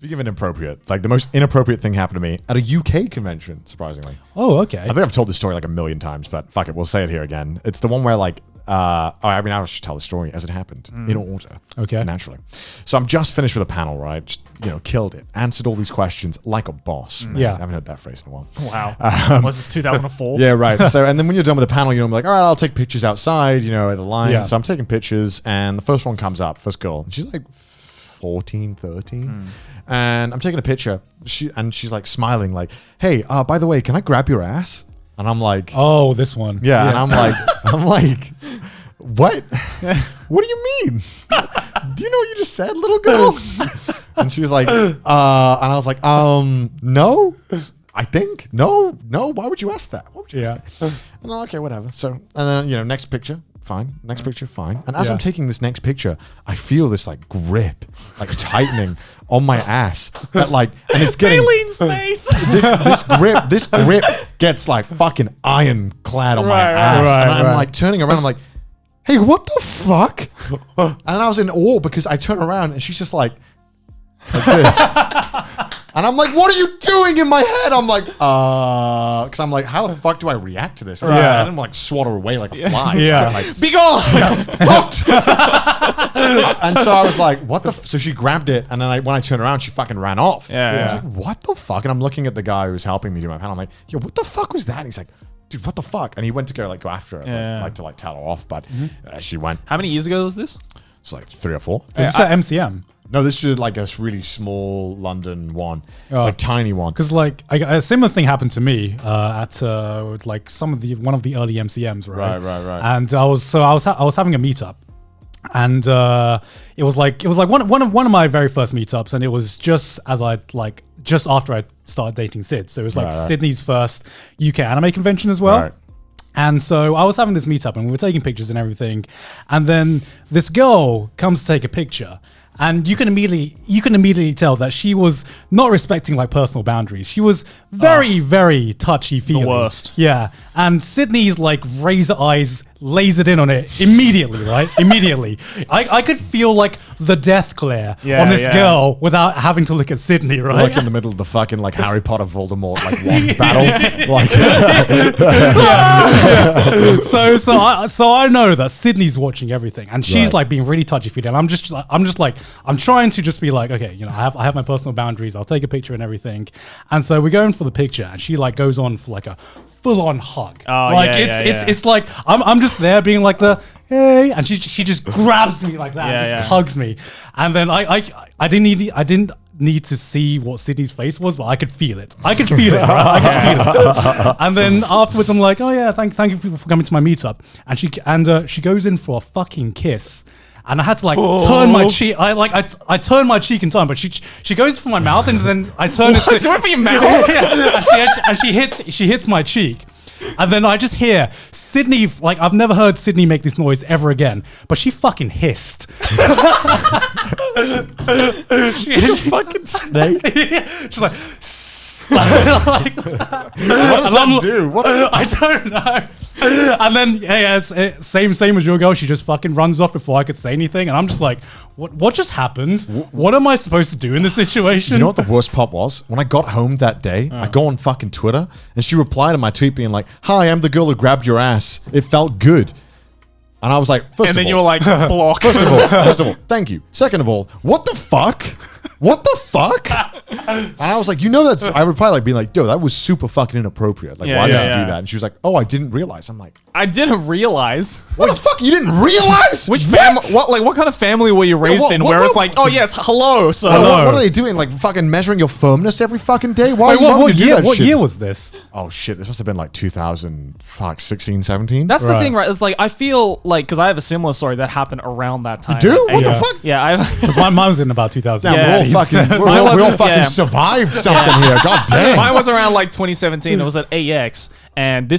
Speaking of inappropriate, like the most inappropriate thing happened to me at a UK convention, surprisingly. Oh, okay. I think I've told this story like a million times, but fuck it, we'll say it here again. It's the one where like, I should tell the story as it happened in order. Okay. Naturally. So I'm just finished with a panel, right? Just, killed it. Answered all these questions like a boss. Yeah. I haven't heard that phrase in a while. Wow. Was this 2004? Yeah, right. So, and then when you're done with the panel, I'm like, all right, I'll take pictures outside, at the line. Yeah. So I'm taking pictures, and the first one comes up, first girl. And she's like 14, 13. And I'm taking a picture. She's like smiling, like, hey, by the way, can I grab your ass? And I'm like, oh, this one. yeah. And I'm like, what? What do you mean? Do you know what you just said, little girl? And she was like, and I was like, no, I think, no. Why would you ask that? What would you ask that? And I'm like, okay, whatever. So, and then, next picture, fine. Next picture, fine. And as I'm taking this next picture, I feel this like grip, like tightening on my ass. That like, and it's getting Alien space. this grip gets like fucking ironclad on my ass. right, and I'm right. like turning around, I'm like, hey, what the fuck? And I was in awe because I turn around and she's just like this. And I'm like, what are you doing in my head? I'm like, because I'm like, how the fuck do I react to this? I didn't like swat her away like a fly. Yeah. Like, Be gone. fucked. And so I was like, what the? So she grabbed it, and then when I turned around, she fucking ran off. Yeah. I was like, what the fuck? And I'm looking at the guy who was helping me do my panel. I'm like, yo, what the fuck was that? And he's like, dude, what the fuck? And he went to go after her, to tell her off, but she went. How many years ago was this? It's like 3 or 4. Is this at MCM? No, this is like a really small London one, like tiny one. Because like a similar thing happened to me at like one of the early MCMs, right? Right. And I was having a meetup, and it was like one of my very first meetups, and it was just after I started dating Sid, so it was like Sydney's first UK anime convention as well. Right. And so I was having this meetup, and we were taking pictures and everything, and then this girl comes to take a picture. And you can immediately tell that she was not respecting like personal boundaries. She was very, very touchy-feely. The worst. Yeah. And Sydney's like razor eyes lasered in on it immediately, right? Immediately. I could feel like the death glare on this girl without having to look at Sydney, right? Like in the middle of the fucking like Harry Potter Voldemort like wand battle. Like So I know that Sydney's watching everything, and she's like being really touchy-feely, and I'm just like I'm trying to just be like, okay, I have my personal boundaries. I'll take a picture and everything, and so we're going for the picture, and she like goes on for like a full-on hug. It's like I'm just there being like the hey, and she just grabs me like that, and just hugs me, and then I didn't need to see what Sydney's face was, but I could feel it. Right? I could feel it. And then afterwards, I'm like, oh yeah, thank you for coming to my meetup. And she goes in for a fucking kiss. And I had to like turn my cheek. I turned my cheek in time, but she goes for my mouth, and then I turn it to She went for your mouth. and she hits my cheek. And then I just hear Sydney, like I've never heard Sydney make this noise ever again, but she fucking hissed. you fucking snake. She's like, What does that do? I don't know. And then same as your girl. She just fucking runs off before I could say anything, and I'm just like, what just happened? What am I supposed to do in this situation? You know what the worst part was? When I got home that day, I go on fucking Twitter, and she replied to my tweet being like, "Hi, I'm the girl who grabbed your ass. It felt good." And I was like, And then you were like, block. First of all, thank you. Second of all, what the fuck? What the fuck? And I was like, I would probably like be like, yo, that was super fucking inappropriate. Like, why did you do that? And she was like, oh, I didn't realize. I'm like, I didn't realize. what the fuck? You didn't realize? Which family? What kind of family were you raised in? Where it's like, oh yes, hello. So What are they doing? Like fucking measuring your firmness every fucking day? Why would you do that what shit? year was this? Oh shit, this must have been like 2016, 17. That's the thing, right? It's like I feel like because I have a similar story that happened around that time. You do? What And- the fuck? Yeah, I've. Because my mom's in about 2000. Damn, Yeah. we all wasn't- fucking yeah. survived something here. God damn. Mine was around like 2017. It was at AX, and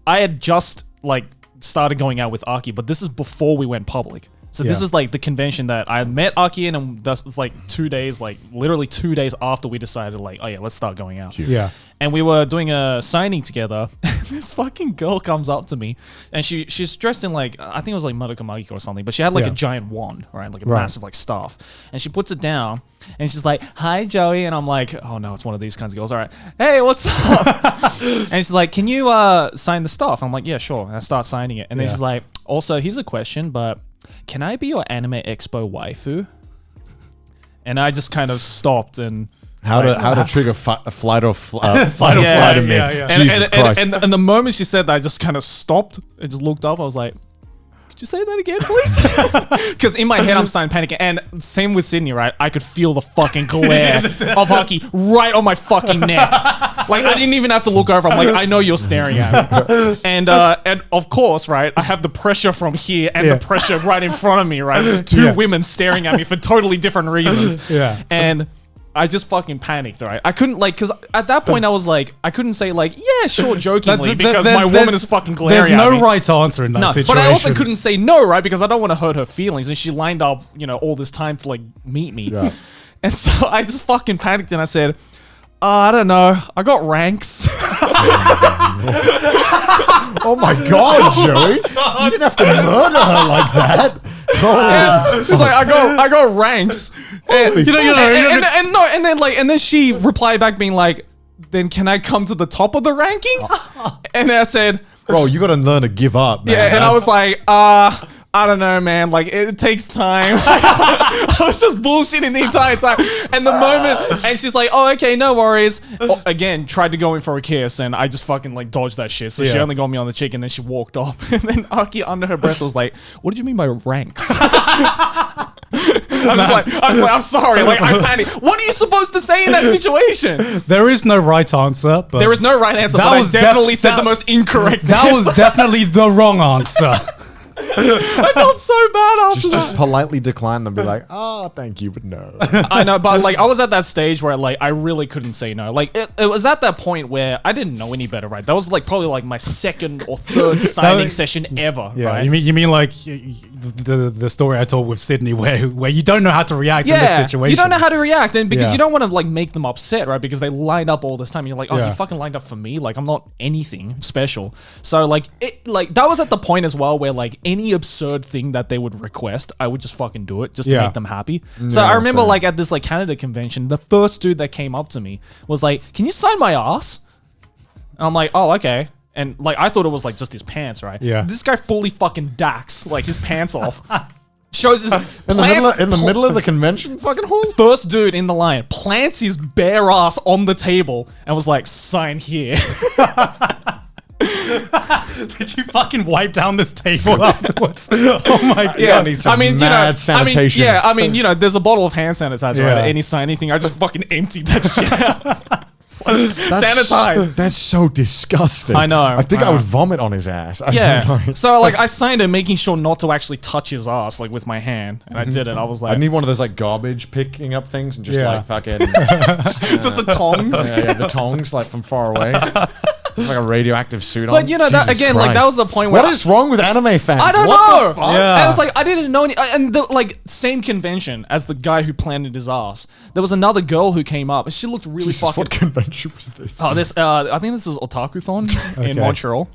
I had just like started going out with Aki, but this is before we went public. So this Yeah. was like the convention that I met Aki in, and that was like 2 days, like literally 2 days after we decided, like, oh yeah, let's start going out. Yeah. And we were doing a signing together. This fucking girl comes up to me, and she's dressed in like, I think it was like Madoka Magica or something, but she had like a giant wand, right, like a massive like staff, and she puts it down, and she's like, "Hi, Joey," and I'm like, "Oh no, it's one of these kinds of girls." All right, "Hey, what's up?" And she's like, "Can you sign the stuff?" I'm like, "Yeah, sure." And I start signing it, and then she's like, "Also, here's a question, but can I be your Anime Expo waifu?" And I just kind of stopped and. How to trigger flight or flight in me? yeah. Jesus Christ! And the moment she said that, I just kind of stopped and just looked up. I was like, "Could you say that again, please?" Because in my head, I'm starting panicking. And same with Sydney, right? I could feel the fucking glare of Aki right on my fucking neck. Like, I didn't even have to look over. I'm like, I know you're staring at me. And of course, right, I have the pressure from here and the pressure right in front of me, right? There's two women staring at me for totally different reasons. Yeah. And I just fucking panicked, right? I couldn't, like, because at that point I was like, I couldn't say, like, yeah, sure, jokingly, because my woman is fucking glaring at me. There's no right answer in that situation. But I also couldn't say no, right? Because I don't want to hurt her feelings. And she lined up, you know, all this time to, like, meet me. Yeah. And so I just fucking panicked and I said, I don't know. I got ranks. Oh my God, Joey! You didn't have to murder her like that. It's like I got ranks. And, and then she replied back being like, "Then can I come to the top of the ranking?" And then I said, Bro, you got to learn to give up, man. yeah, and I was like, I don't know, man. Like, it takes time. I was just bullshitting the entire time. And the moment, and she's like, "Oh, okay, no worries." Again, tried to go in for a kiss, and I just fucking like dodged that shit. So she only got me on the cheek, and then she walked off. And then Aki, under her breath, was like, "What did you mean by ranks?" I was like, I'm sorry. Like, I panicked. What are you supposed to say in that situation? There is no right answer. But There is no right answer, That but was I definitely said the most incorrect that answer. was definitely the wrong answer. I felt so bad after that. just politely decline them, be like, "Oh, thank you, but no." I know, but like I was at that stage where like I really couldn't say no. Like it was at that point where I didn't know any better, right? That was like probably like my second or third signing session ever, Yeah, right? you mean like the story I told with Sydney where you don't know how to react in this situation. You don't know how to react, and because Yeah. you don't want to like make them upset, right? Because they lined up all this time. You're like, oh, Yeah. you fucking lined up for me. Like I'm not anything special. So like that was at the point as well where like any absurd thing that they would request, I would just fucking do it just to Yeah. make them happy. So Yeah, I remember same. like at this like Canada convention, the first dude that came up to me was like, "Can you sign my ass?" And I'm like, "Oh, okay." And like I thought it was like just his pants, right? Yeah. This guy fully fucking dacks like his pants off. Shows his In the middle of the convention fucking hall? First dude in the line plants his bare ass on the table and was like, "Sign here." Did you fucking wipe down this table afterwards? Oh my god! Yeah, I need some mad sanitation. I mean, there's a bottle of hand sanitizer, Yeah. right? At any signing thing, I just fucking emptied that shit out. Sanitized. That's so disgusting. I know. I think I would vomit on his ass. I think, Yeah. like, So like I signed it making sure not to actually touch his ass like with my hand. And I did it. I was I like, need one of those like garbage picking up things and just Yeah. like fucking just the tongs. the tongs like from far away. It's like a radioactive suit on. But you know, that Jesus again, like that Christ. was the point where What is wrong with anime fans? I don't What know. the fuck? Yeah. I was like, I didn't know any. And the like same convention as the guy who planted his ass. There was another girl who came up, and she looked really Jesus, fucking. what convention was this? Oh, this. I think this is Otakuthon in Okay. Montreal,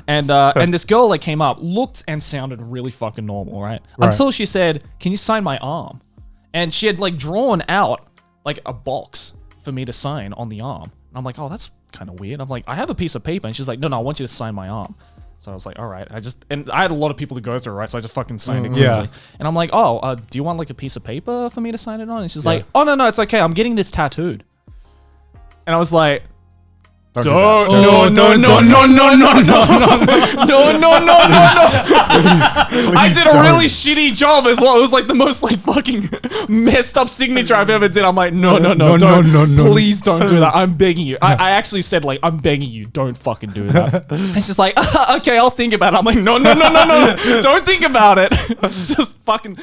and this girl that came up looked and sounded really fucking normal, right? Until she said, "Can you sign my arm?" And she had like drawn out like a box for me to sign on the arm. And I'm like, "Oh, that's kind of weird." I'm like, "I have a piece of paper," and she's like, "No, I want you to sign my arm." So I was like, "All right." And I had a lot of people to go through, right? So I just fucking signed it quickly. Yeah. And I'm like, "Oh, do you want like a piece of paper for me to sign it on?" And she's like, "Oh no, it's okay. I'm getting this tattooed." And I was like, Don't do "Don't, that. no, I did a don't. really shitty job as well. It was like the most like fucking messed up signature I've ever did. I'm like, no, don't. Please don't do that. I'm begging you. I actually said like, I'm begging you, don't fucking do that. And she's like, okay, I'll think about it. I'm like, no. Don't think about it. Just fucking